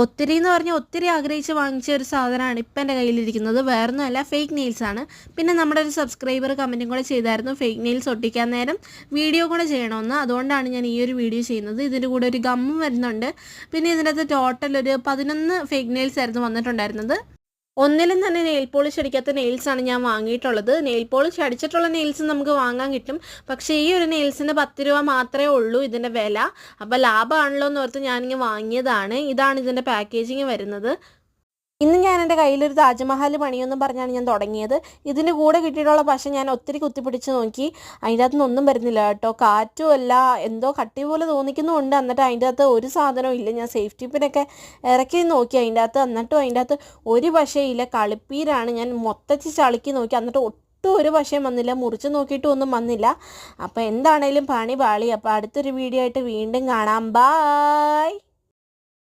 ഒത്തിരി എന്ന് പറഞ്ഞാൽ ഒത്തിരി ആഗ്രഹിച്ച് വാങ്ങിച്ച ഒരു സാധനമാണ് ഇപ്പം എൻ്റെ കയ്യിലിരിക്കുന്നത്. വേറൊന്നുമല്ല, ഫേക്ക് നെയിൽസാണ്. പിന്നെ നമ്മുടെ ഒരു സബ്സ്ക്രൈബർ കമൻറ്റും കൂടെ ചെയ്തായിരുന്നു ഫേക്ക് നെയിൽസ് ഒട്ടിക്കാൻ നേരം വീഡിയോ കൂടെ ചെയ്യണമെന്ന്. അതുകൊണ്ടാണ് ഞാൻ ഈ ഒരു വീഡിയോ ചെയ്യുന്നത്. ഇതിൻ്റെ കൂടെ ഒരു ഗമ്മും വരുന്നുണ്ട്. പിന്നെ ഇതിനകത്ത് ടോട്ടൽ ഒരു 11 ഫേക്ക് നെയിൽസ് ആയിരുന്നു വന്നിട്ടുണ്ടായിരുന്നത്. ഒന്നിലും തന്നെ നെയിൽ പോളിഷ് അടിക്കാത്ത നെയിൽസാണ് ഞാൻ വാങ്ങിയിട്ടുള്ളത്. നെയിൽ പോളിഷ് അടിച്ചിട്ടുള്ള നെയിൽസ് നമുക്ക് വാങ്ങാൻ കിട്ടും. പക്ഷേ ഈ ഒരു നെയിൽസിന് 10 രൂപ മാത്രമേ ഉള്ളൂ ഇതിൻ്റെ വില. അപ്പോൾ ലാഭമാണല്ലോ എന്ന് ഓർത്ത് ഞാനിങ്ങനെ വാങ്ങിയതാണ്. ഇതാണ് ഇതിൻ്റെ പാക്കേജിങ് വരുന്നത്. ഇന്ന് ഞാൻ എൻ്റെ കയ്യിലൊരു താജ്മഹൽ പണിയൊന്നും പറഞ്ഞാണ് ഞാൻ തുടങ്ങിയത്. ഇതിൻ്റെ കൂടെ കിട്ടിയിട്ടുള്ള പശ ഞാൻ ഒത്തിരി കുത്തിപ്പിടിച്ച് നോക്കി. അതിൻ്റെ അകത്തുനിന്ന് ഒന്നും വരുന്നില്ല കേട്ടോ. കാറ്റും അല്ല, എന്തോ കട്ടി പോലെ തോന്നിക്കുന്നുമുണ്ട്. എന്നിട്ട് അതിൻ്റെ അകത്ത് ഒരു സാധനവും ഇല്ല. ഞാൻ സേഫ്റ്റി പിന്നൊക്കെ ഇറക്കി നോക്കി അതിൻ്റെ അകത്ത്. എന്നിട്ടും അതിൻ്റെ അകത്ത് ഒരു പശയില്ല. കളിപ്പീരാണ്. ഞാൻ മൊത്തത്തിൽ ചളുക്കി നോക്കി. എന്നിട്ട് ഒട്ടും ഒരു പശയും വന്നില്ല. മുറിച്ച് നോക്കിയിട്ടും ഒന്നും വന്നില്ല. അപ്പോൾ എന്താണേലും പണി പാളി. അപ്പോൾ അടുത്തൊരു വീഡിയോ ആയിട്ട് വീണ്ടും കാണാം. ബായ്.